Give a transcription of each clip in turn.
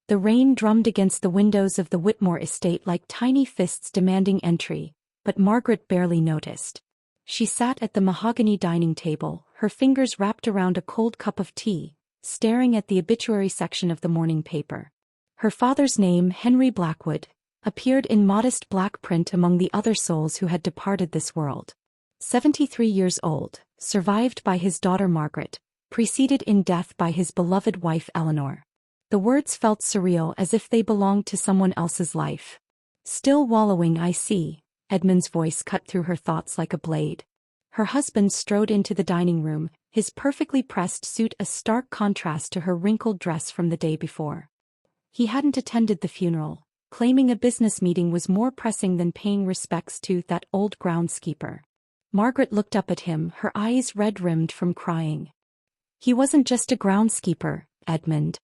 The rain drummed against the windows of the Whitmore estate like tiny fists demanding entry, but Margaret barely noticed. She sat at the mahogany dining table, her fingers wrapped around a cold cup of tea, staring at the obituary section of the morning paper. Her father's name, Henry Blackwood, appeared in modest black print among the other souls who had departed this world. 73 years old, survived by his daughter Margaret, preceded in death by his beloved wife Eleanor. The words felt surreal, as if they belonged to someone else's life. Still wallowing, I see, Edmund's voice cut through her thoughts like a blade. Her husband strode into the dining room, his perfectly pressed suit a stark contrast to her wrinkled dress from the day before. He hadn't attended the funeral, claiming a business meeting was more pressing than paying respects to that old groundskeeper. Margaret looked up at him, her eyes red-rimmed from crying. He wasn't just a groundskeeper, Edmund.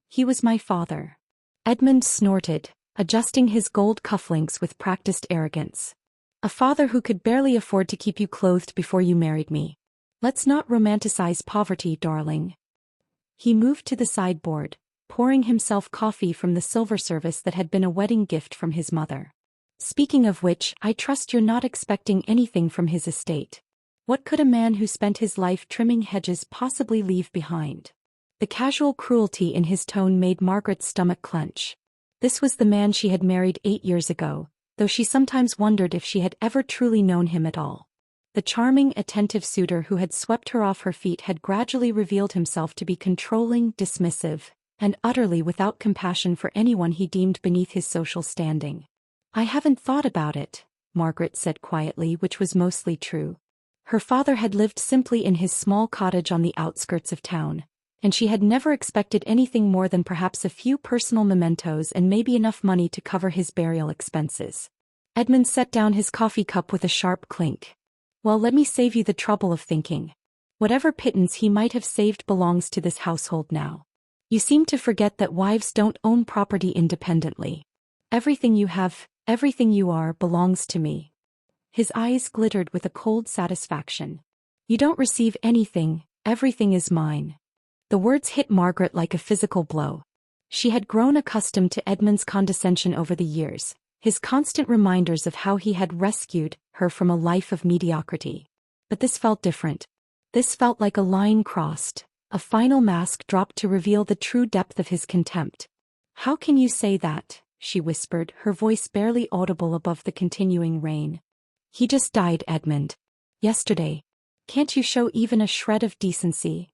He was my father. Edmund snorted, adjusting his gold cufflinks with practiced arrogance. A father who could barely afford to keep you clothed before you married me. Let's not romanticize poverty, darling. He moved to the sideboard, pouring himself coffee from the silver service that had been a wedding gift from his mother. Speaking of which, I trust you're not expecting anything from his estate. What could a man who spent his life trimming hedges possibly leave behind? The casual cruelty in his tone made Margaret's stomach clench. This was the man she had married 8 years ago, though she sometimes wondered if she had ever truly known him at all. The charming, attentive suitor who had swept her off her feet had gradually revealed himself to be controlling, dismissive, and utterly without compassion for anyone he deemed beneath his social standing. I haven't thought about it, Margaret said quietly, which was mostly true. Her father had lived simply in his small cottage on the outskirts of town, and she had never expected anything more than perhaps a few personal mementos and maybe enough money to cover his burial expenses. Edmund set down his coffee cup with a sharp clink. Well, let me save you the trouble of thinking. Whatever pittance he might have saved belongs to this household now. You seem to forget that wives don't own property independently. Everything you have, everything you are, belongs to me. His eyes glittered with a cold satisfaction. You don't receive anything, everything is mine. The words hit Margaret like a physical blow. She had grown accustomed to Edmund's condescension over the years, his constant reminders of how he had rescued her from a life of mediocrity. But this felt different. This felt like a line crossed, a final mask dropped to reveal the true depth of his contempt. How can you say that? She whispered, her voice barely audible above the continuing rain. He just died, Edmund. Yesterday. Can't you show even a shred of decency?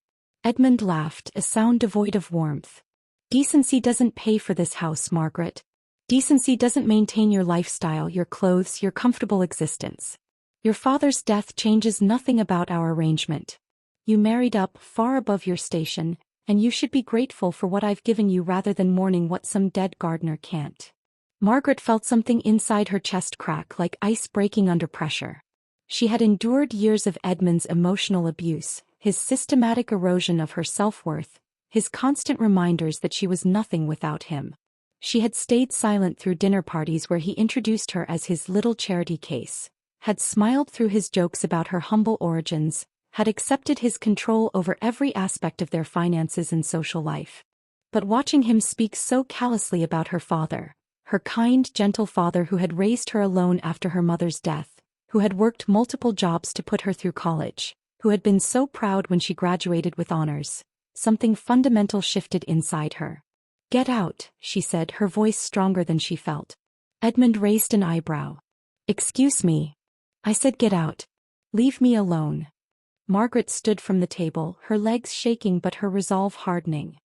Edmund laughed, a sound devoid of warmth. Decency doesn't pay for this house, Margaret. Decency doesn't maintain your lifestyle, your clothes, your comfortable existence. Your father's death changes nothing about our arrangement. You married up far above your station, and you should be grateful for what I've given you rather than mourning what some dead gardener can't. Margaret felt something inside her chest crack like ice breaking under pressure. She had endured years of Edmund's emotional abuse, his systematic erosion of her self-worth, his constant reminders that she was nothing without him. She had stayed silent through dinner parties where he introduced her as his little charity case, had smiled through his jokes about her humble origins, had accepted his control over every aspect of their finances and social life. But watching him speak so callously about her father, her kind, gentle father who had raised her alone after her mother's death, who had worked multiple jobs to put her through college, who had been so proud when she graduated with honors, something fundamental shifted inside her. Get out, she said, her voice stronger than she felt. Edmund raised an eyebrow. Excuse me. I said get out. Leave me alone. Margaret stood from the table, her legs shaking but her resolve hardening.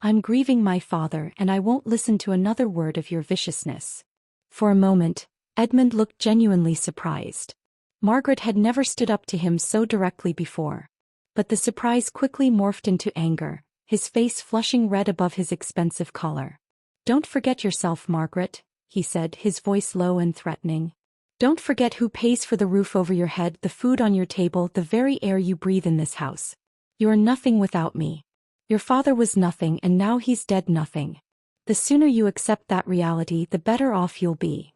I'm grieving my father and I won't listen to another word of your viciousness. For a moment, Edmund looked genuinely surprised. Margaret had never stood up to him so directly before. But the surprise quickly morphed into anger, his face flushing red above his expensive collar. Don't forget yourself, Margaret, he said, his voice low and threatening. Don't forget who pays for the roof over your head, the food on your table, the very air you breathe in this house. You're nothing without me. Your father was nothing and now he's dead, nothing. The sooner you accept that reality, the better off you'll be.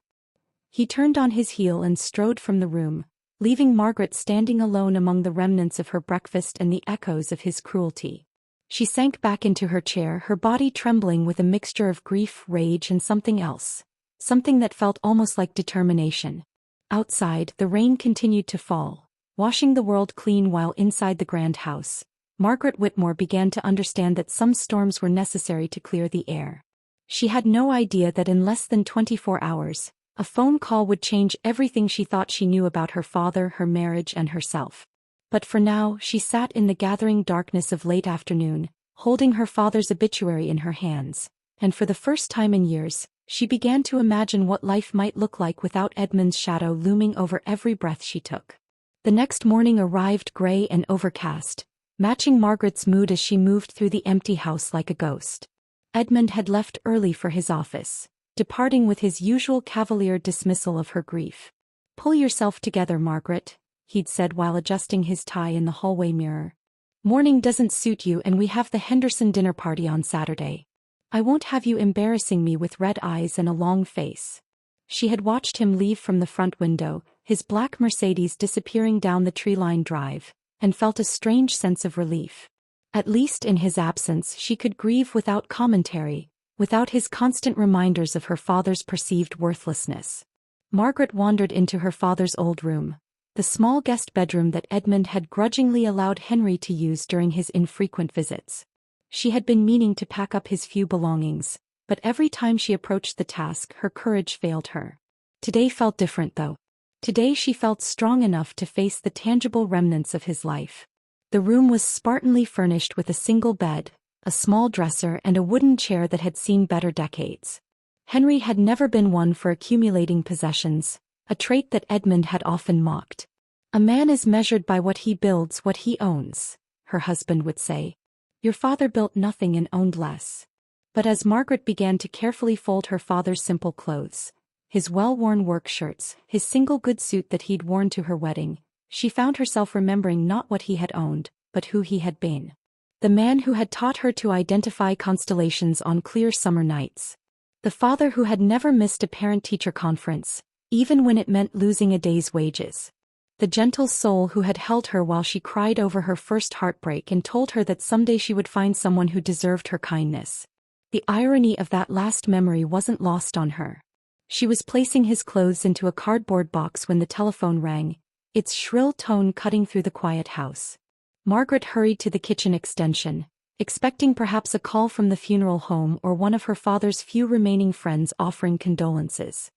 He turned on his heel and strode from the room, leaving Margaret standing alone among the remnants of her breakfast and the echoes of his cruelty. She sank back into her chair, her body trembling with a mixture of grief, rage, and something else. Something that felt almost like determination. Outside, the rain continued to fall, washing the world clean, while inside the grand house, Margaret Whitmore began to understand that some storms were necessary to clear the air. She had no idea that in less than 24 hours, a phone call would change everything she thought she knew about her father, her marriage, and herself. But for now, she sat in the gathering darkness of late afternoon, holding her father's obituary in her hands, and for the first time in years, she began to imagine what life might look like without Edmund's shadow looming over every breath she took. The next morning arrived gray and overcast, matching Margaret's mood as she moved through the empty house like a ghost. Edmund had left early for his office, departing with his usual cavalier dismissal of her grief. "Pull yourself together, Margaret," he'd said while adjusting his tie in the hallway mirror. "Morning doesn't suit you, and we have the Henderson dinner party on Saturday. I won't have you embarrassing me with red eyes and a long face." She had watched him leave from the front window, his black Mercedes disappearing down the tree-lined drive, and felt a strange sense of relief. At least in his absence she could grieve without commentary, without his constant reminders of her father's perceived worthlessness. Margaret wandered into her father's old room, the small guest bedroom that Edmund had grudgingly allowed Henry to use during his infrequent visits. She had been meaning to pack up his few belongings, but every time she approached the task her courage failed her. Today felt different though. Today she felt strong enough to face the tangible remnants of his life. The room was spartanly furnished with a single bed, a small dresser, and a wooden chair that had seen better decades. Henry had never been one for accumulating possessions, a trait that Edmund had often mocked. "A man is measured by what he builds, what he owns," her husband would say. "Your father built nothing and owned less." But as Margaret began to carefully fold her father's simple clothes, his well-worn work shirts, his single good suit that he'd worn to her wedding, she found herself remembering not what he had owned, but who he had been. The man who had taught her to identify constellations on clear summer nights. The father who had never missed a parent-teacher conference, even when it meant losing a day's wages. The gentle soul who had held her while she cried over her first heartbreak and told her that someday she would find someone who deserved her kindness. The irony of that last memory wasn't lost on her. She was placing his clothes into a cardboard box when the telephone rang, its shrill tone cutting through the quiet house. Margaret hurried to the kitchen extension, expecting perhaps a call from the funeral home or one of her father's few remaining friends offering condolences.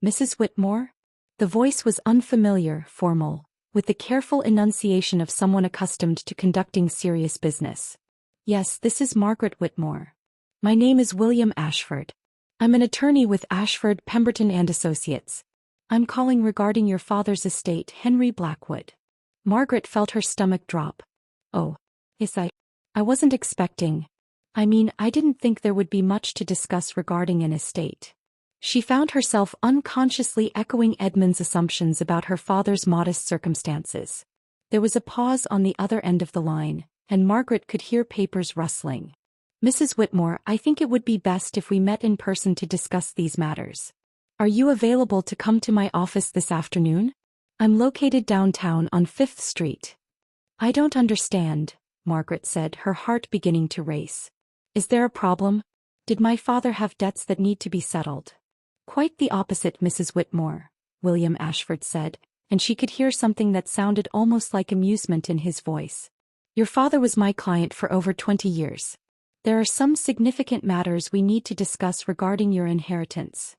"Mrs. Whitmore?" The voice was unfamiliar, formal, with the careful enunciation of someone accustomed to conducting serious business. "Yes, this is Margaret Whitmore. My name is William Ashford. I'm an attorney with Ashford, Pemberton and Associates. I'm calling regarding your father's estate, Henry Blackwood." Margaret felt her stomach drop. "Oh. Yes, I wasn't expecting. I didn't think there would be much to discuss regarding an estate." She found herself unconsciously echoing Edmund's assumptions about her father's modest circumstances. There was a pause on the other end of the line, and Margaret could hear papers rustling. "Mrs. Whitmore, I think it would be best if we met in person to discuss these matters. Are you available to come to my office this afternoon? I'm located downtown on 5th Street. "I don't understand," Margaret said, her heart beginning to race. "Is there a problem? Did my father have debts that need to be settled?" "Quite the opposite, Mrs. Whitmore," William Ashford said, and she could hear something that sounded almost like amusement in his voice. "Your father was my client for over 20 years. There are some significant matters we need to discuss regarding your inheritance."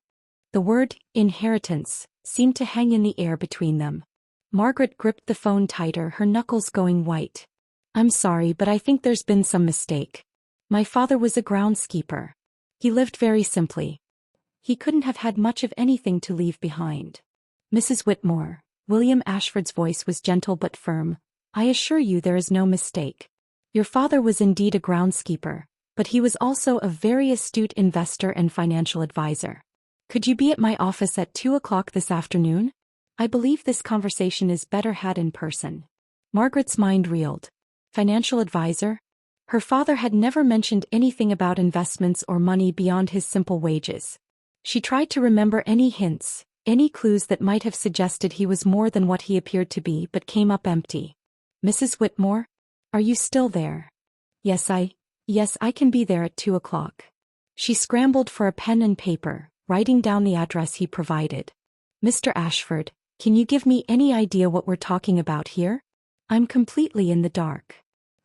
The word, inheritance, seemed to hang in the air between them. Margaret gripped the phone tighter, her knuckles going white. "I'm sorry, but I think there's been some mistake. My father was a groundskeeper. He lived very simply. He couldn't have had much of anything to leave behind." "Mrs. Whitmore," William Ashford's voice was gentle but firm, "I assure you there is no mistake. Your father was indeed a groundskeeper, but he was also a very astute investor and financial advisor. Could you be at my office at 2 o'clock this afternoon? I believe this conversation is better had in person." Margaret's mind reeled. Financial advisor? Her father had never mentioned anything about investments or money beyond his simple wages. She tried to remember any hints, any clues that might have suggested he was more than what he appeared to be, but came up empty. "Mrs. Whitmore? Are you still there?" "Yes, Yes, I can be there at 2 o'clock. She scrambled for a pen and paper, writing down the address he provided. Mr. Ashford, can you give me any idea what we're talking about here? I'm completely in the dark.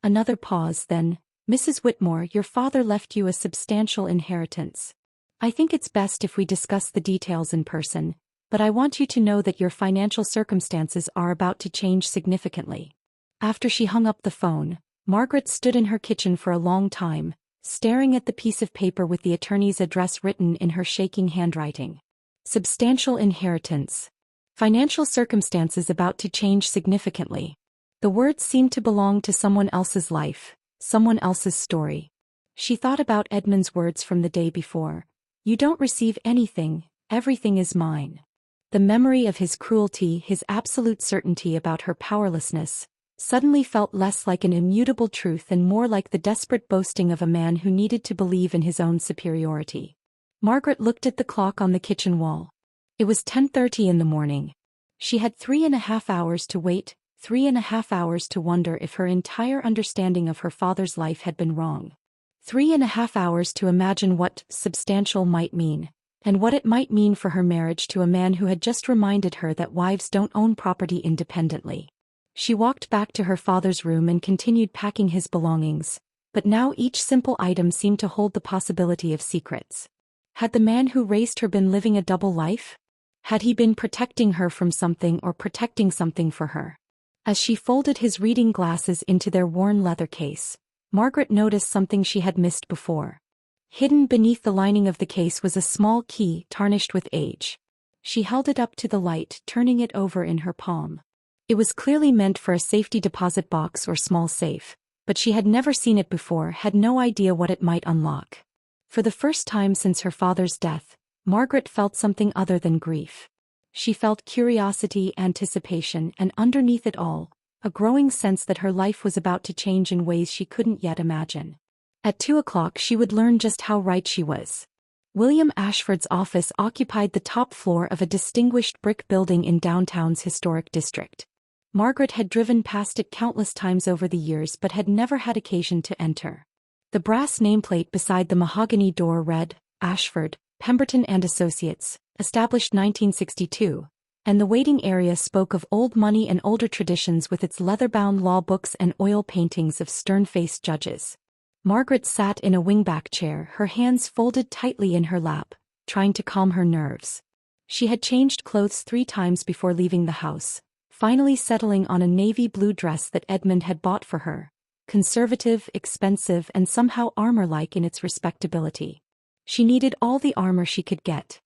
Another pause, then, Mrs. Whitmore, your father left you a substantial inheritance. I think it's best if we discuss the details in person, but I want you to know that your financial circumstances are about to change significantly. After she hung up the phone, Margaret stood in her kitchen for a long time, staring at the piece of paper with the attorney's address written in her shaking handwriting. Substantial inheritance. Financial circumstances about to change significantly. The words seemed to belong to someone else's life, someone else's story. She thought about Edmund's words from the day before. You don't receive anything, everything is mine. The memory of his cruelty, his absolute certainty about her powerlessness, suddenly felt less like an immutable truth and more like the desperate boasting of a man who needed to believe in his own superiority. Margaret looked at the clock on the kitchen wall. It was 10:30 in the morning. She had 3.5 hours to wait, 3.5 hours to wonder if her entire understanding of her father's life had been wrong. 3.5 hours to imagine what substantial might mean, and what it might mean for her marriage to a man who had just reminded her that wives don't own property independently. She walked back to her father's room and continued packing his belongings, but now each simple item seemed to hold the possibility of secrets. Had the man who raised her been living a double life? Had he been protecting her from something or protecting something for her? As she folded his reading glasses into their worn leather case, Margaret noticed something she had missed before. Hidden beneath the lining of the case was a small key tarnished with age. She held it up to the light, turning it over in her palm. It was clearly meant for a safety deposit box or small safe, but she had never seen it before, had no idea what it might unlock. For the first time since her father's death, Margaret felt something other than grief. She felt curiosity, anticipation, and underneath it all, a growing sense that her life was about to change in ways she couldn't yet imagine. At 2 o'clock she would learn just how right she was. William Ashford's office occupied the top floor of a distinguished brick building in downtown's historic district. Margaret had driven past it countless times over the years but had never had occasion to enter. The brass nameplate beside the mahogany door read, Ashford, Pemberton and Associates, established 1962, and the waiting area spoke of old money and older traditions with its leather-bound law books and oil paintings of stern-faced judges. Margaret sat in a wingback chair, her hands folded tightly in her lap, trying to calm her nerves. She had changed clothes 3 times before leaving the house, finally settling on a navy blue dress that Edmund had bought for her, conservative, expensive, and somehow armor-like in its respectability. She needed all the armor she could get.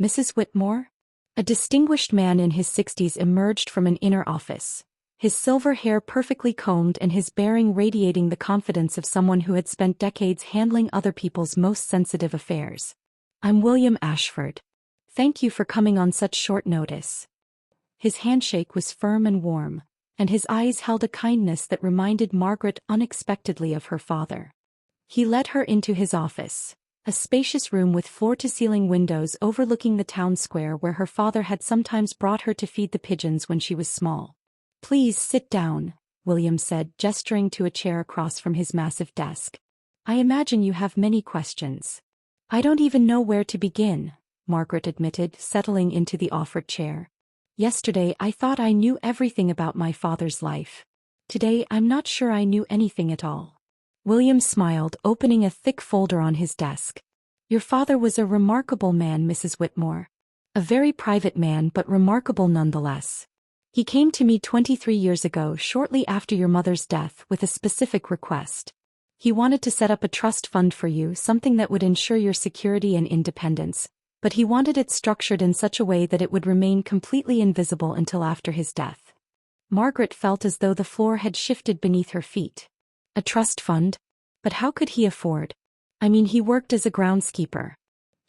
Mrs. Whitmore? A distinguished man in his 60s emerged from an inner office, his silver hair perfectly combed and his bearing radiating the confidence of someone who had spent decades handling other people's most sensitive affairs. I'm William Ashford. Thank you for coming on such short notice. His handshake was firm and warm, and his eyes held a kindness that reminded Margaret unexpectedly of her father. He led her into his office, a spacious room with floor-to-ceiling windows overlooking the town square where her father had sometimes brought her to feed the pigeons when she was small. Please sit down, William said, gesturing to a chair across from his massive desk. I imagine you have many questions. I don't even know where to begin, Margaret admitted, settling into the offered chair. Yesterday I thought I knew everything about my father's life. Today I'm not sure I knew anything at all. William smiled, opening a thick folder on his desk. Your father was a remarkable man, Mrs. Whitmore. A very private man, but remarkable nonetheless. He came to me 23 years ago, shortly after your mother's death, with a specific request. He wanted to set up a trust fund for you, something that would ensure your security and independence, but he wanted it structured in such a way that it would remain completely invisible until after his death. Margaret felt as though the floor had shifted beneath her feet. A trust fund? But how could he afford? I mean, he worked as a groundskeeper.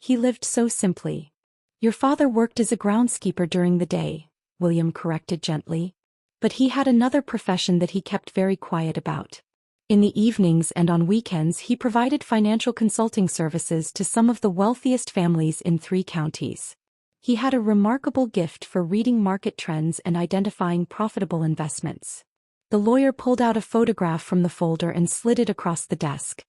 He lived so simply. Your father worked as a groundskeeper during the day, William corrected gently. But he had another profession that he kept very quiet about. In the evenings and on weekends he provided financial consulting services to some of the wealthiest families in 3 counties. He had a remarkable gift for reading market trends and identifying profitable investments. The lawyer pulled out a photograph from the folder and slid it across the desk.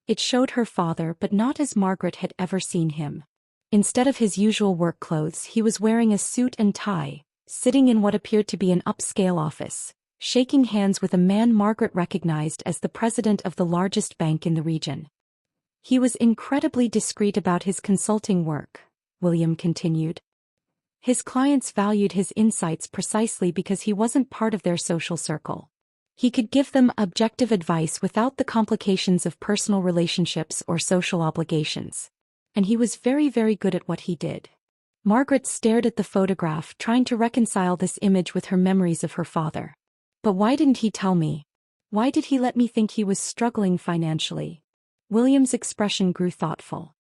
It showed her father, but not as Margaret had ever seen him. Instead of his usual work clothes, he was wearing a suit and tie, sitting in what appeared to be an upscale office, shaking hands with a man Margaret recognized as the president of the largest bank in the region. He was incredibly discreet about his consulting work, William continued. His clients valued his insights precisely because he wasn't part of their social circle. He could give them objective advice without the complications of personal relationships or social obligations. And he was very, very good at what he did. Margaret stared at the photograph, trying to reconcile this image with her memories of her father. But why didn't he tell me? Why did he let me think he was struggling financially? William's expression grew thoughtful.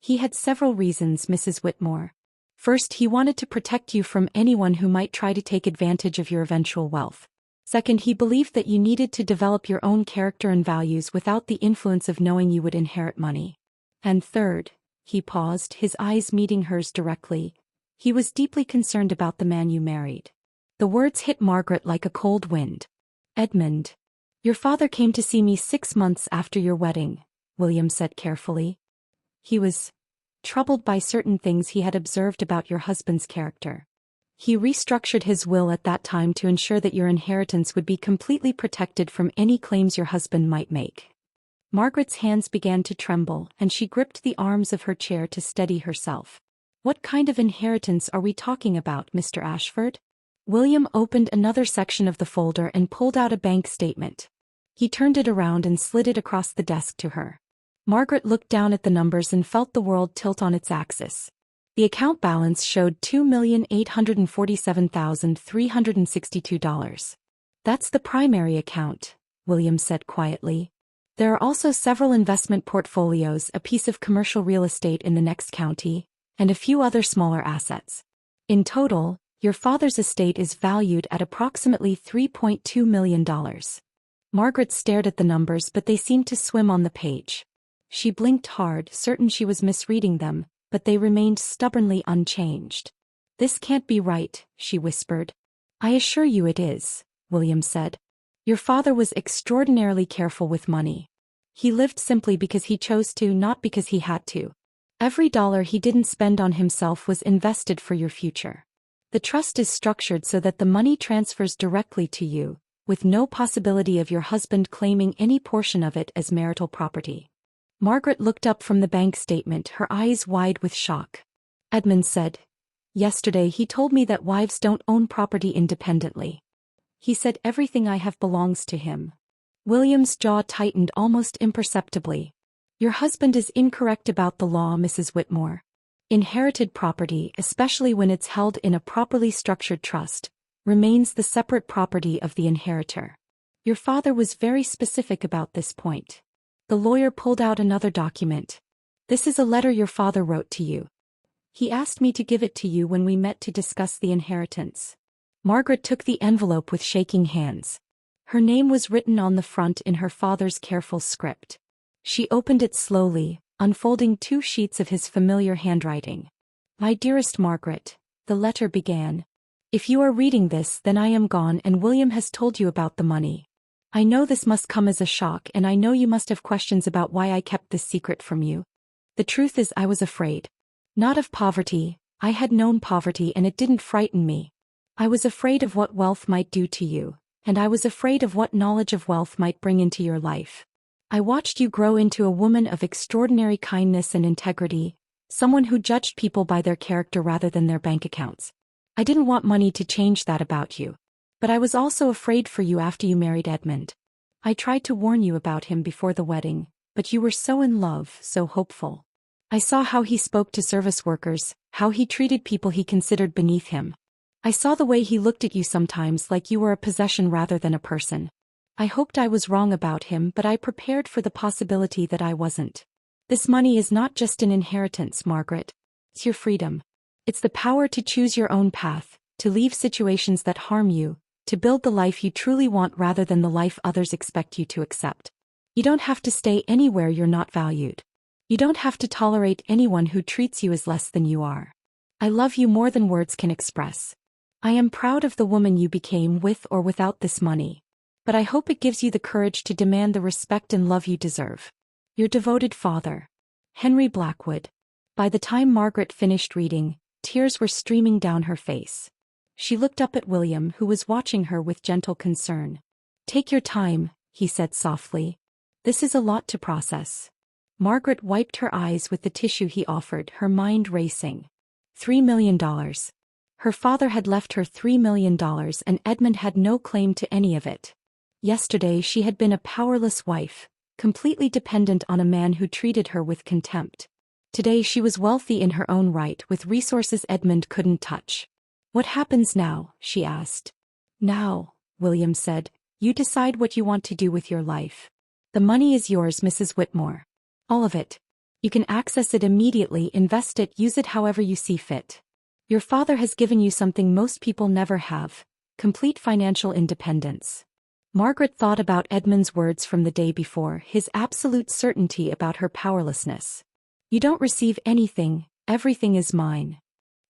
He had several reasons, Mrs. Whitmore. First, he wanted to protect you from anyone who might try to take advantage of your eventual wealth. Second, he believed that you needed to develop your own character and values without the influence of knowing you would inherit money. And third, he paused, his eyes meeting hers directly, he was deeply concerned about the man you married. The words hit Margaret like a cold wind. Edmund. Your father came to see me 6 months after your wedding, William said carefully. He was troubled by certain things he had observed about your husband's character. He restructured his will at that time to ensure that your inheritance would be completely protected from any claims your husband might make. Margaret's hands began to tremble, and she gripped the arms of her chair to steady herself. What kind of inheritance are we talking about, Mr. Ashford? William opened another section of the folder and pulled out a bank statement. He turned it around and slid it across the desk to her. Margaret looked down at the numbers and felt the world tilt on its axis. The account balance showed $2,847,362. That's the primary account, William said quietly. There are also several investment portfolios, a piece of commercial real estate in the next county, and a few other smaller assets. In total, your father's estate is valued at approximately $3.2 million. Margaret stared at the numbers, but they seemed to swim on the page. She blinked hard, certain she was misreading them, but they remained stubbornly unchanged. This can't be right, she whispered. I assure you it is, William said. Your father was extraordinarily careful with money. He lived simply because he chose to, not because he had to. Every dollar he didn't spend on himself was invested for your future. The trust is structured so that the money transfers directly to you, with no possibility of your husband claiming any portion of it as marital property. Margaret looked up from the bank statement, her eyes wide with shock. Edmund said, yesterday he told me that wives don't own property independently. He said everything I have belongs to him. William's jaw tightened almost imperceptibly. Your husband is incorrect about the law, Mrs. Whitmore. Inherited property, especially when it's held in a properly structured trust, remains the separate property of the inheritor. Your father was very specific about this point. The lawyer pulled out another document. This is a letter your father wrote to you. He asked me to give it to you when we met to discuss the inheritance. Margaret took the envelope with shaking hands. Her name was written on the front in her father's careful script. She opened it slowly, unfolding 2 sheets of his familiar handwriting. My dearest Margaret, the letter began. If you are reading this, then I am gone and William has told you about the money. I know this must come as a shock, and I know you must have questions about why I kept this secret from you. The truth is I was afraid. Not of poverty, I had known poverty and it didn't frighten me. I was afraid of what wealth might do to you, and I was afraid of what knowledge of wealth might bring into your life. I watched you grow into a woman of extraordinary kindness and integrity, someone who judged people by their character rather than their bank accounts. I didn't want money to change that about you. But I was also afraid for you after you married Edmund. I tried to warn you about him before the wedding, but you were so in love, so hopeful. I saw how he spoke to service workers, how he treated people he considered beneath him. I saw the way he looked at you sometimes like you were a possession rather than a person. I hoped I was wrong about him, but I prepared for the possibility that I wasn't. This money is not just an inheritance, Margaret. It's your freedom. It's the power to choose your own path, to leave situations that harm you, to build the life you truly want rather than the life others expect you to accept. You don't have to stay anywhere you're not valued. You don't have to tolerate anyone who treats you as less than you are. I love you more than words can express. I am proud of the woman you became with or without this money. But I hope it gives you the courage to demand the respect and love you deserve. Your devoted father, Henry Blackwood. By the time Margaret finished reading, tears were streaming down her face. She looked up at William, who was watching her with gentle concern. Take your time, he said softly. This is a lot to process. Margaret wiped her eyes with the tissue he offered, her mind racing. $3 million. Her father had left her $3 million and Edmund had no claim to any of it. Yesterday she had been a powerless wife, completely dependent on a man who treated her with contempt. Today she was wealthy in her own right with resources Edmund couldn't touch. What happens now? She asked. Now, William said, you decide what you want to do with your life. The money is yours, Mrs. Whitmore. All of it. You can access it immediately, invest it, use it however you see fit. Your father has given you something most people never have, complete financial independence. Margaret thought about Edmund's words from the day before, his absolute certainty about her powerlessness. You don't receive anything, everything is mine.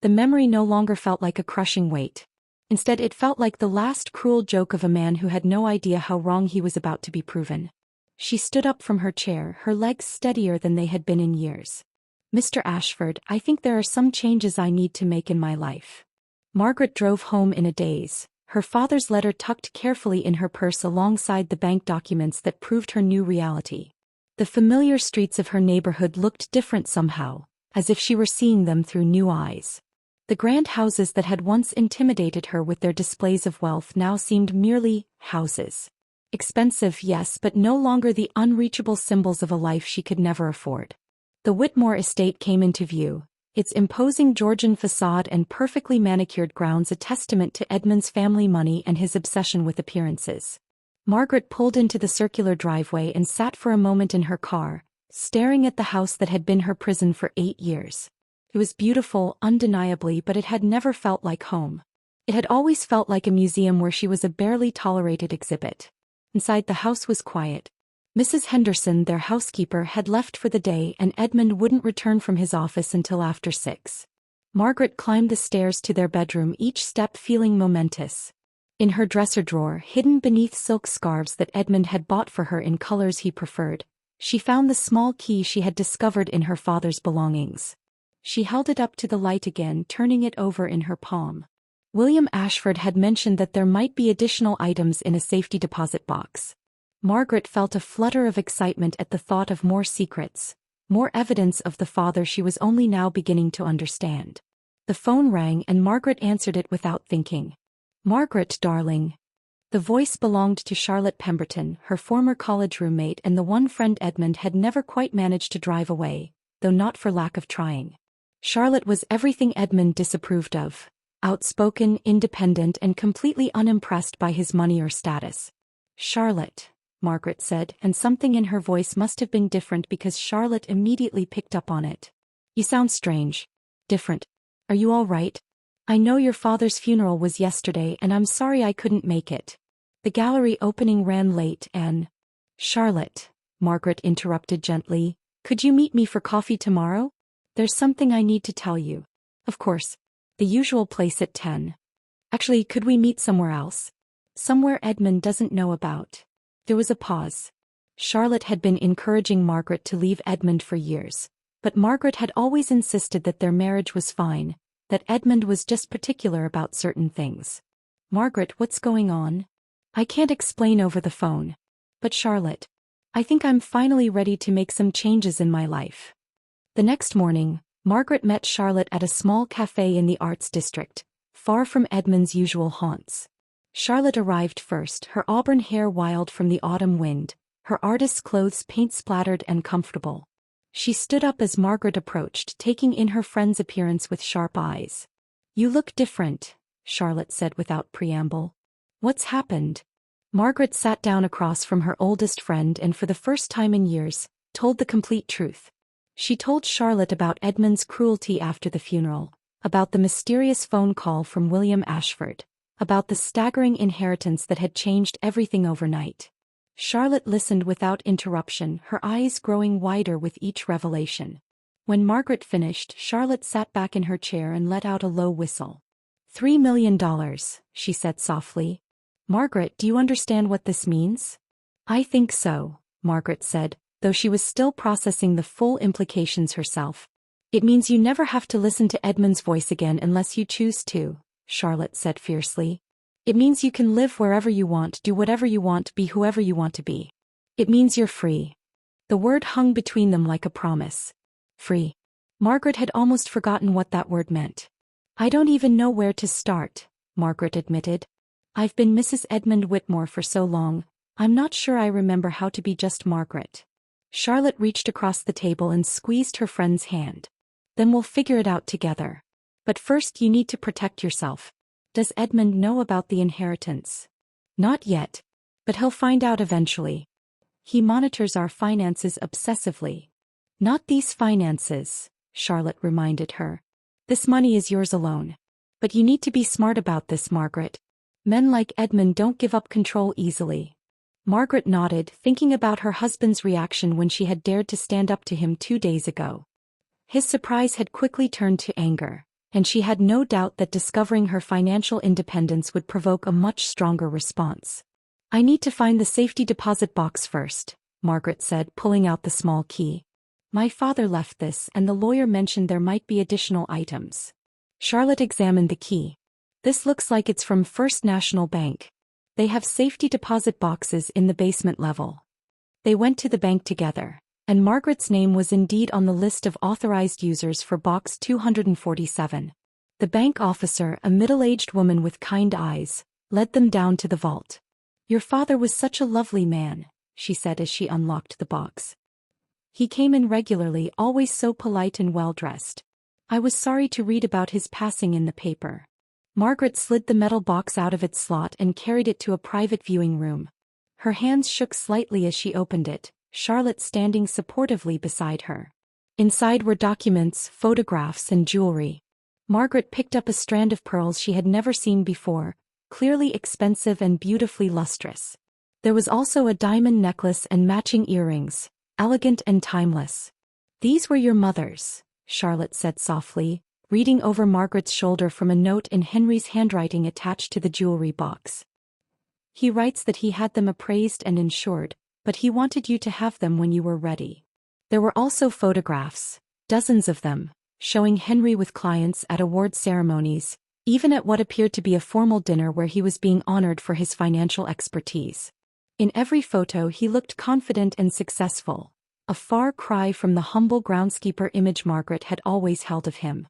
The memory no longer felt like a crushing weight. Instead it felt like the last cruel joke of a man who had no idea how wrong he was about to be proven. She stood up from her chair, her legs steadier than they had been in years. Mr. Ashford, I think there are some changes I need to make in my life. Margaret drove home in a daze, her father's letter tucked carefully in her purse alongside the bank documents that proved her new reality. The familiar streets of her neighborhood looked different somehow, as if she were seeing them through new eyes. The grand houses that had once intimidated her with their displays of wealth now seemed merely houses. Expensive, yes, but no longer the unreachable symbols of a life she could never afford. The Whitmore estate came into view, its imposing Georgian facade and perfectly manicured grounds a testament to Edmund's family money and his obsession with appearances. Margaret pulled into the circular driveway and sat for a moment in her car, staring at the house that had been her prison for 8 years. It was beautiful, undeniably, but it had never felt like home. It had always felt like a museum where she was a barely tolerated exhibit. Inside the house was quiet. Mrs. Henderson, their housekeeper, had left for the day and Edmund wouldn't return from his office until after 6. Margaret climbed the stairs to their bedroom, each step feeling momentous. In her dresser drawer, hidden beneath silk scarves that Edmund had bought for her in colors he preferred, she found the small key she had discovered in her father's belongings. She held it up to the light again, turning it over in her palm. William Ashford had mentioned that there might be additional items in a safety deposit box. Margaret felt a flutter of excitement at the thought of more secrets, more evidence of the father she was only now beginning to understand. The phone rang and Margaret answered it without thinking. Margaret, darling. The voice belonged to Charlotte Pemberton, her former college roommate and the one friend Edmund had never quite managed to drive away, though not for lack of trying. Charlotte was everything Edmund disapproved of. Outspoken, independent, and completely unimpressed by his money or status. Charlotte, Margaret said, and something in her voice must have been different because Charlotte immediately picked up on it. You sound strange. Different. Are you all right? I know your father's funeral was yesterday and I'm sorry I couldn't make it. The gallery opening ran late and... Charlotte, Margaret interrupted gently, could you meet me for coffee tomorrow? There's something I need to tell you. Of course. The usual place at 10. Actually, could we meet somewhere else? Somewhere Edmund doesn't know about. There was a pause. Charlotte had been encouraging Margaret to leave Edmund for years, but Margaret had always insisted that their marriage was fine, that Edmund was just particular about certain things. Margaret, what's going on? I can't explain over the phone. But Charlotte, I think I'm finally ready to make some changes in my life. The next morning, Margaret met Charlotte at a small cafe in the Arts District, far from Edmund's usual haunts. Charlotte arrived first, her auburn hair wild from the autumn wind, her artist's clothes paint-splattered and comfortable. She stood up as Margaret approached, taking in her friend's appearance with sharp eyes. You look different, Charlotte said without preamble. What's happened? Margaret sat down across from her oldest friend and for the first time in years, told the complete truth. She told Charlotte about Edmund's cruelty after the funeral, about the mysterious phone call from William Ashford, about the staggering inheritance that had changed everything overnight. Charlotte listened without interruption, her eyes growing wider with each revelation. When Margaret finished, Charlotte sat back in her chair and let out a low whistle. $3 million, she said softly. Margaret, do you understand what this means? I think so, Margaret said, though she was still processing the full implications herself. "It means you never have to listen to Edmund's voice again unless you choose to," Charlotte said fiercely. "It means you can live wherever you want, do whatever you want, be whoever you want to be. It means you're free." The word hung between them like a promise. Free. Margaret had almost forgotten what that word meant. "I don't even know where to start," Margaret admitted. "I've been Mrs. Edmund Whitmore for so long, I'm not sure I remember how to be just Margaret." Charlotte reached across the table and squeezed her friend's hand. "Then we'll figure it out together. But first you need to protect yourself. Does Edmund know about the inheritance?" "Not yet. But he'll find out eventually. He monitors our finances obsessively." "Not these finances," Charlotte reminded her. "This money is yours alone. But you need to be smart about this, Margaret. Men like Edmund don't give up control easily." Margaret nodded, thinking about her husband's reaction when she had dared to stand up to him 2 days ago. His surprise had quickly turned to anger, and she had no doubt that discovering her financial independence would provoke a much stronger response. "I need to find the safety deposit box first," Margaret said, pulling out the small key. "My father left this, and the lawyer mentioned there might be additional items." Charlotte examined the key. "This looks like it's from First National Bank. They have safety deposit boxes in the basement level." They went to the bank together, and Margaret's name was indeed on the list of authorized users for box 247. The bank officer, a middle-aged woman with kind eyes, led them down to the vault. "Your father was such a lovely man," she said as she unlocked the box. "He came in regularly, always so polite and well-dressed. I was sorry to read about his passing in the paper." Margaret slid the metal box out of its slot and carried it to a private viewing room. Her hands shook slightly as she opened it, Charlotte standing supportively beside her. Inside were documents, photographs, and jewelry. Margaret picked up a strand of pearls she had never seen before, clearly expensive and beautifully lustrous. There was also a diamond necklace and matching earrings, elegant and timeless. "These were your mother's," Charlotte said softly, reading over Margaret's shoulder from a note in Henry's handwriting attached to the jewelry box. "He writes that he had them appraised and insured, but he wanted you to have them when you were ready." There were also photographs, dozens of them, showing Henry with clients at award ceremonies, even at what appeared to be a formal dinner where he was being honored for his financial expertise. In every photo he looked confident and successful, a far cry from the humble groundskeeper image Margaret had always held of him.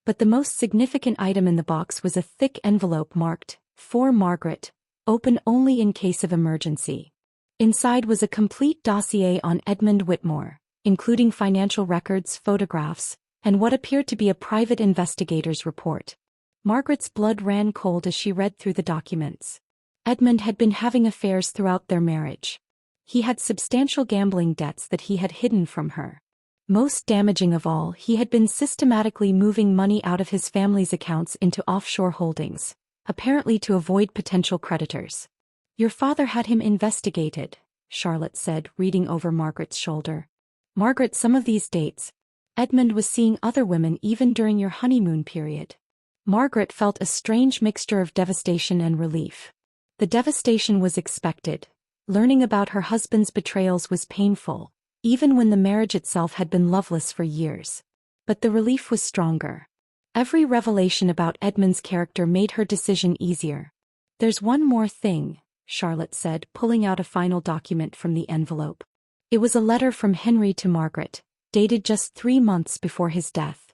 But the most significant item in the box was a thick envelope marked, "For Margaret, open only in case of emergency." Inside was a complete dossier on Edmund Whitmore, including financial records, photographs, and what appeared to be a private investigator's report. Margaret's blood ran cold as she read through the documents. Edmund had been having affairs throughout their marriage. He had substantial gambling debts that he had hidden from her. Most damaging of all, he had been systematically moving money out of his family's accounts into offshore holdings, apparently to avoid potential creditors. "Your father had him investigated," Charlotte said, reading over Margaret's shoulder. "Margaret, some of these dates. Edmund was seeing other women even during your honeymoon period." Margaret felt a strange mixture of devastation and relief. The devastation was expected. Learning about her husband's betrayals was painful, even when the marriage itself had been loveless for years. But the relief was stronger. Every revelation about Edmund's character made her decision easier. "There's one more thing," Charlotte said, pulling out a final document from the envelope. It was a letter from Henry to Margaret, dated just 3 months before his death.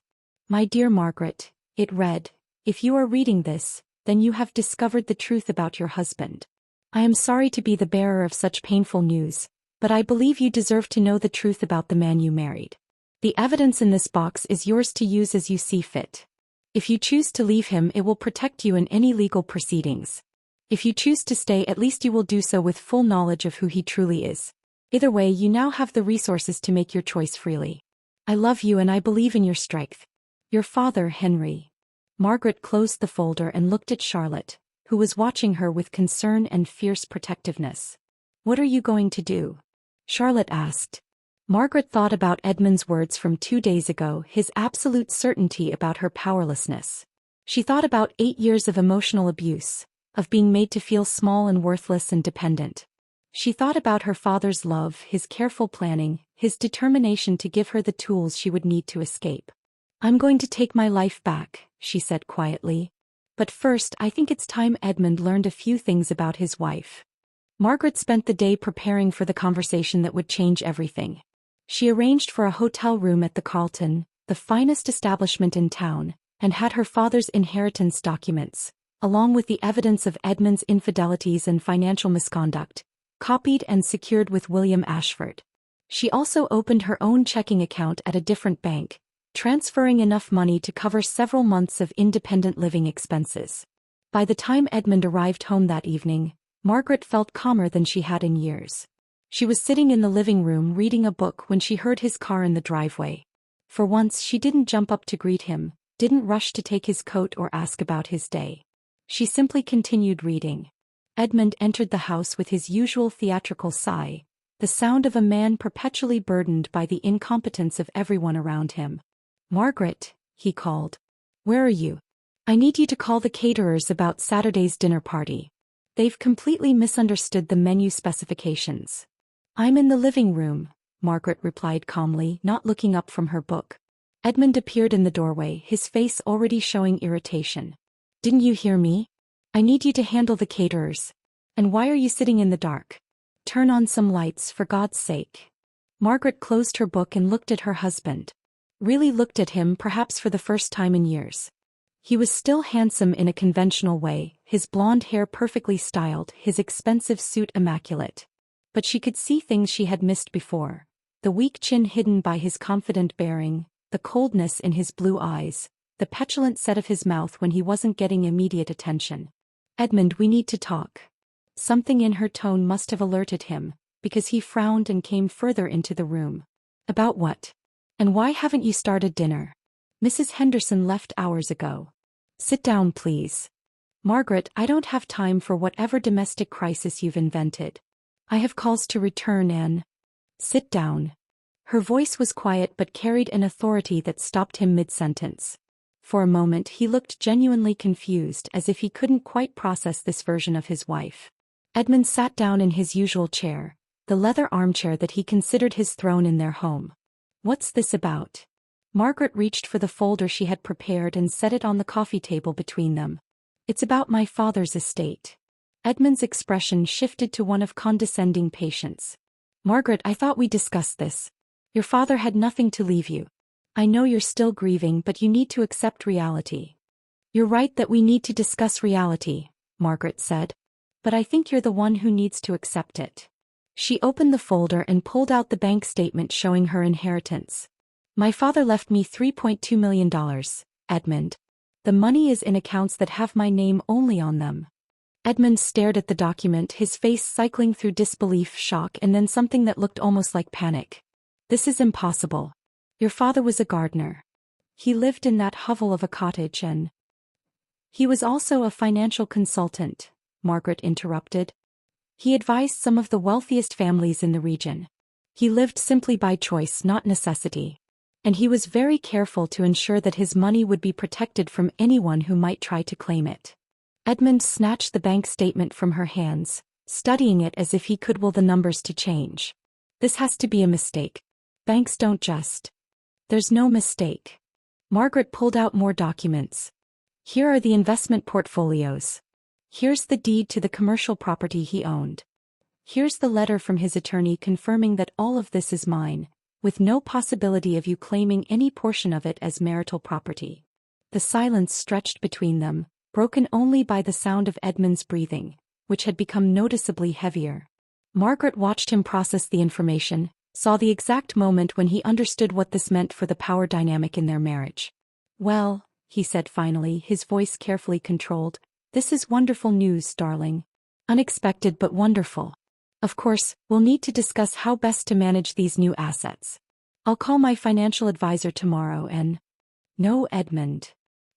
"My dear Margaret," it read, "if you are reading this, then you have discovered the truth about your husband. I am sorry to be the bearer of such painful news, but I believe you deserve to know the truth about the man you married. The evidence in this box is yours to use as you see fit. If you choose to leave him, it will protect you in any legal proceedings. If you choose to stay, at least you will do so with full knowledge of who he truly is. Either way, you now have the resources to make your choice freely. I love you and I believe in your strength. Your father, Henry." Margaret closed the folder and looked at Charlotte, who was watching her with concern and fierce protectiveness. "What are you going to do?" Charlotte asked. Margaret thought about Edmund's words from 2 days ago, his absolute certainty about her powerlessness. She thought about 8 years of emotional abuse, of being made to feel small and worthless and dependent. She thought about her father's love, his careful planning, his determination to give her the tools she would need to escape. "I'm going to take my life back," she said quietly. "But first I think it's time Edmund learned a few things about his wife." Margaret spent the day preparing for the conversation that would change everything. She arranged for a hotel room at the Carlton, the finest establishment in town, and had her father's inheritance documents, along with the evidence of Edmund's infidelities and financial misconduct, copied and secured with William Ashford. She also opened her own checking account at a different bank, transferring enough money to cover several months of independent living expenses. By the time Edmund arrived home that evening, Margaret felt calmer than she had in years. She was sitting in the living room reading a book when she heard his car in the driveway. For once she didn't jump up to greet him, didn't rush to take his coat or ask about his day. She simply continued reading. Edmund entered the house with his usual theatrical sigh, the sound of a man perpetually burdened by the incompetence of everyone around him. "Margaret," he called. "Where are you? I need you to call the caterers about Saturday's dinner party. They've completely misunderstood the menu specifications." "I'm in the living room," Margaret replied calmly, not looking up from her book. Edmund appeared in the doorway, his face already showing irritation. "Didn't you hear me? I need you to handle the caterers. And why are you sitting in the dark? Turn on some lights, for God's sake." Margaret closed her book and looked at her husband. Really looked at him, perhaps for the first time in years. He was still handsome in a conventional way, his blonde hair perfectly styled, his expensive suit immaculate. But she could see things she had missed before. The weak chin hidden by his confident bearing, the coldness in his blue eyes, the petulant set of his mouth when he wasn't getting immediate attention. "Edmund, we need to talk." Something in her tone must have alerted him, because he frowned and came further into the room. "About what? And why haven't you started dinner? Mrs. Henderson left hours ago." "Sit down, please." "Margaret, I don't have time for whatever domestic crisis you've invented. I have calls to return and—" "Sit down." Her voice was quiet but carried an authority that stopped him mid-sentence. For a moment he looked genuinely confused, as if he couldn't quite process this version of his wife. Edmund sat down in his usual chair, the leather armchair that he considered his throne in their home. "What's this about?" Margaret reached for the folder she had prepared and set it on the coffee table between them. "It's about my father's estate." Edmund's expression shifted to one of condescending patience. "Margaret, I thought we discussed this. Your father had nothing to leave you. I know you're still grieving, but you need to accept reality." "You're right that we need to discuss reality," Margaret said. "But I think you're the one who needs to accept it." She opened the folder and pulled out the bank statement showing her inheritance. "My father left me $3.2 million, Edmund. The money is in accounts that have my name only on them." Edmund stared at the document, his face cycling through disbelief, shock, and then something that looked almost like panic. "This is impossible. Your father was a gardener. He lived in that hovel of a cottage and—" "He was also a financial consultant," Margaret interrupted. "He advised some of the wealthiest families in the region. He lived simply by choice, not necessity. And he was very careful to ensure that his money would be protected from anyone who might try to claim it." Edmund snatched the bank statement from her hands, studying it as if he could will the numbers to change. "This has to be a mistake. Banks don't just—" "There's no mistake." Margaret pulled out more documents. "Here are the investment portfolios. Here's the deed to the commercial property he owned. Here's the letter from his attorney confirming that all of this is mine, with no possibility of you claiming any portion of it as marital property." The silence stretched between them, broken only by the sound of Edmund's breathing, which had become noticeably heavier. Margaret watched him process the information, saw the exact moment when he understood what this meant for the power dynamic in their marriage. "Well," he said finally, his voice carefully controlled, "this is wonderful news, darling. Unexpected but wonderful. Of course, we'll need to discuss how best to manage these new assets. I'll call my financial advisor tomorrow and—" "No, Edmund."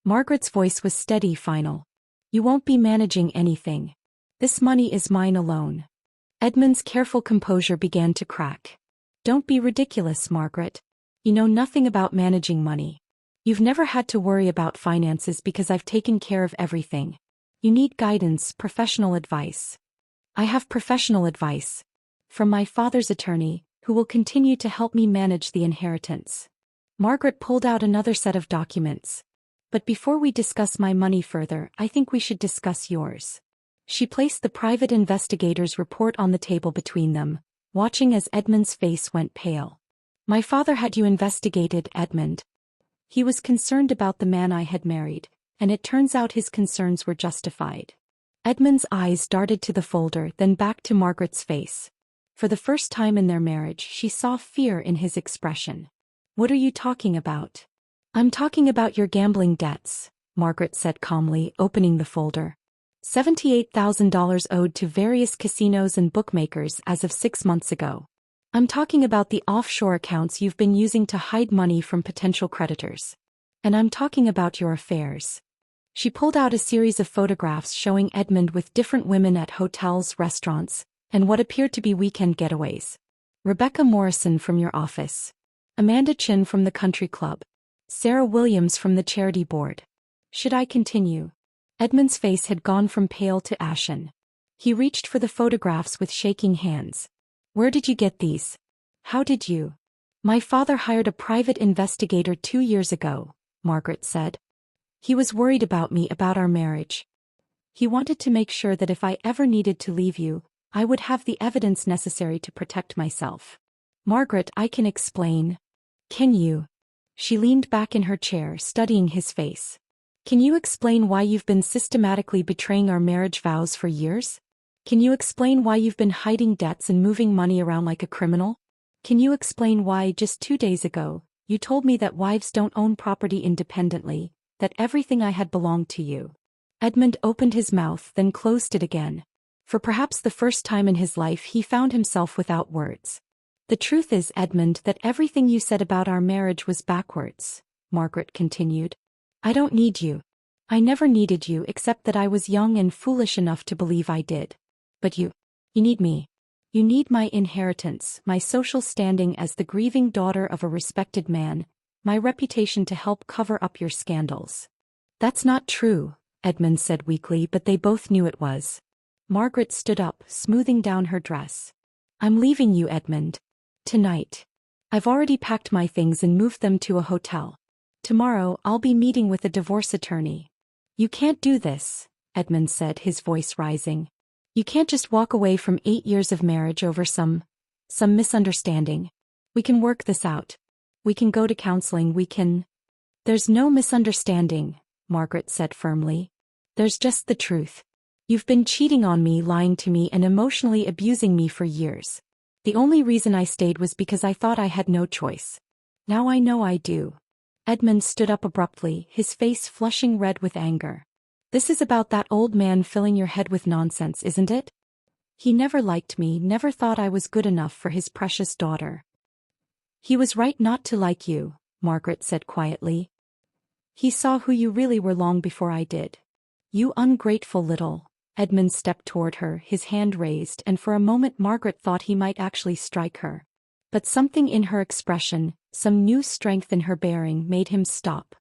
Margaret's voice was steady, final. "You won't be managing anything. This money is mine alone." Edmund's careful composure began to crack. "Don't be ridiculous, Margaret. You know nothing about managing money. You've never had to worry about finances because I've taken care of everything. You need guidance, professional advice." "I have professional advice. From my father's attorney, who will continue to help me manage the inheritance. Margaret pulled out another set of documents. But before we discuss my money further, I think we should discuss yours. She placed the private investigator's report on the table between them, watching as Edmund's face went pale. My father had you investigated, Edmund. He was concerned about the man I had married, and it turns out his concerns were justified. Edmund's eyes darted to the folder, then back to Margaret's face. For the first time in their marriage, she saw fear in his expression. What are you talking about? I'm talking about your gambling debts, Margaret said calmly, opening the folder. $78,000 owed to various casinos and bookmakers as of 6 months ago. I'm talking about the offshore accounts you've been using to hide money from potential creditors. And I'm talking about your affairs. She pulled out a series of photographs showing Edmund with different women at hotels, restaurants, and what appeared to be weekend getaways. Rebecca Morrison from your office. Amanda Chin from the country club. Sarah Williams from the charity board. Should I continue? Edmund's face had gone from pale to ashen. He reached for the photographs with shaking hands. Where did you get these? How did you? My father hired a private investigator 2 years ago, Margaret said. He was worried about me, about our marriage. He wanted to make sure that if I ever needed to leave you, I would have the evidence necessary to protect myself. Margaret, I can explain. Can you? She leaned back in her chair, studying his face. Can you explain why you've been systematically betraying our marriage vows for years? Can you explain why you've been hiding debts and moving money around like a criminal? Can you explain why, just 2 days ago, you told me that wives don't own property independently, that everything I had belonged to you? Edmund opened his mouth, then closed it again. For perhaps the first time in his life, he found himself without words. The truth is, Edmund, that everything you said about our marriage was backwards, Margaret continued. I don't need you. I never needed you except that I was young and foolish enough to believe I did. But you need me. You need my inheritance, my social standing as the grieving daughter of a respected man, my reputation to help cover up your scandals. That's not true, Edmund said weakly, but they both knew it was. Margaret stood up, smoothing down her dress. I'm leaving you, Edmund. Tonight. I've already packed my things and moved them to a hotel. Tomorrow, I'll be meeting with a divorce attorney. You can't do this, Edmund said, his voice rising. You can't just walk away from 8 years of marriage over some misunderstanding. We can work this out. We can go to counseling, we can... There's no misunderstanding, Margaret said firmly. There's just the truth. You've been cheating on me, lying to me, and emotionally abusing me for years. The only reason I stayed was because I thought I had no choice. Now I know I do. Edmund stood up abruptly, his face flushing red with anger. This is about that old man filling your head with nonsense, isn't it? He never liked me, never thought I was good enough for his precious daughter. He was right not to like you, Margaret said quietly. He saw who you really were long before I did. You ungrateful little... Edmund stepped toward her, his hand raised, and for a moment Margaret thought he might actually strike her. But something in her expression, some new strength in her bearing, made him stop.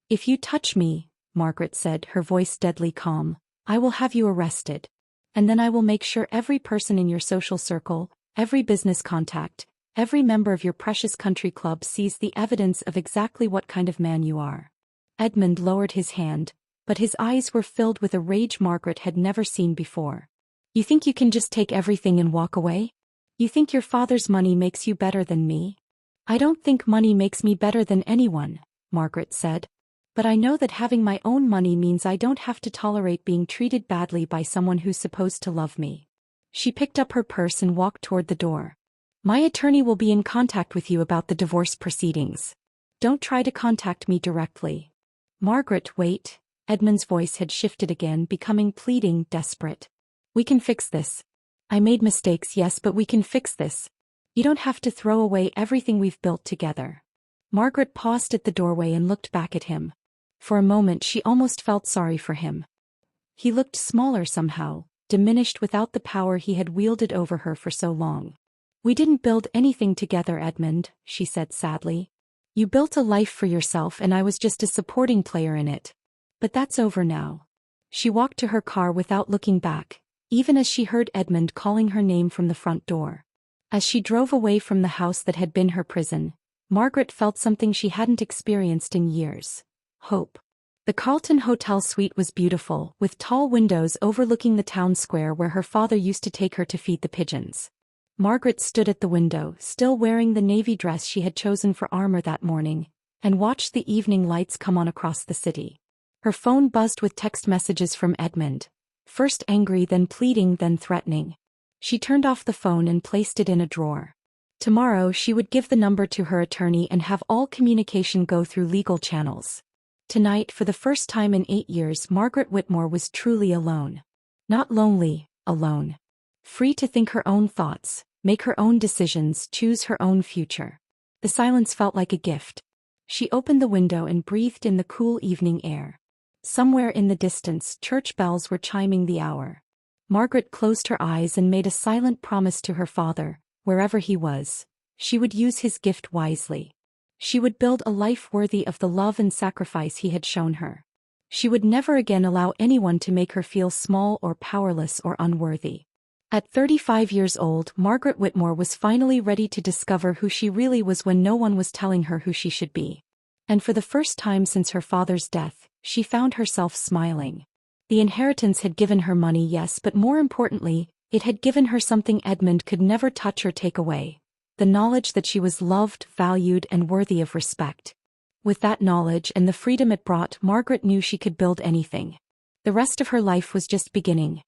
If you touch me, Margaret said, her voice deadly calm, I will have you arrested. And then I will make sure every person in your social circle, every business contact, every member of your precious country club sees the evidence of exactly what kind of man you are. Edmund lowered his hand, but his eyes were filled with a rage Margaret had never seen before. You think you can just take everything and walk away? You think your father's money makes you better than me? I don't think money makes me better than anyone, Margaret said. But I know that having my own money means I don't have to tolerate being treated badly by someone who's supposed to love me. She picked up her purse and walked toward the door. My attorney will be in contact with you about the divorce proceedings. Don't try to contact me directly. Margaret, wait. Edmund's voice had shifted again, becoming pleading, desperate. We can fix this. I made mistakes, yes, but we can fix this. You don't have to throw away everything we've built together. Margaret paused at the doorway and looked back at him. For a moment she almost felt sorry for him. He looked smaller somehow, diminished without the power he had wielded over her for so long. We didn't build anything together, Edmund, she said sadly. You built a life for yourself and I was just a supporting player in it. But that's over now. She walked to her car without looking back, even as she heard Edmund calling her name from the front door. As she drove away from the house that had been her prison, Margaret felt something she hadn't experienced in years: hope. The Carlton Hotel suite was beautiful, with tall windows overlooking the town square where her father used to take her to feed the pigeons. Margaret stood at the window, still wearing the navy dress she had chosen for armor that morning, and watched the evening lights come on across the city. Her phone buzzed with text messages from Edmund, first angry, then pleading, then threatening. She turned off the phone and placed it in a drawer. Tomorrow she would give the number to her attorney and have all communication go through legal channels. Tonight, for the first time in 8 years, Margaret Whitmore was truly alone. Not lonely, alone. Free to think her own thoughts, make her own decisions, choose her own future. The silence felt like a gift. She opened the window and breathed in the cool evening air. Somewhere in the distance, church bells were chiming the hour. Margaret closed her eyes and made a silent promise to her father: wherever he was, she would use his gift wisely. She would build a life worthy of the love and sacrifice he had shown her. She would never again allow anyone to make her feel small or powerless or unworthy. At 35 years old, Margaret Whitmore was finally ready to discover who she really was when no one was telling her who she should be. And for the first time since her father's death, she found herself smiling. The inheritance had given her money, yes, but more importantly, it had given her something Edmund could never touch or take away: the knowledge that she was loved, valued, and worthy of respect. With that knowledge and the freedom it brought, Margaret knew she could build anything. The rest of her life was just beginning.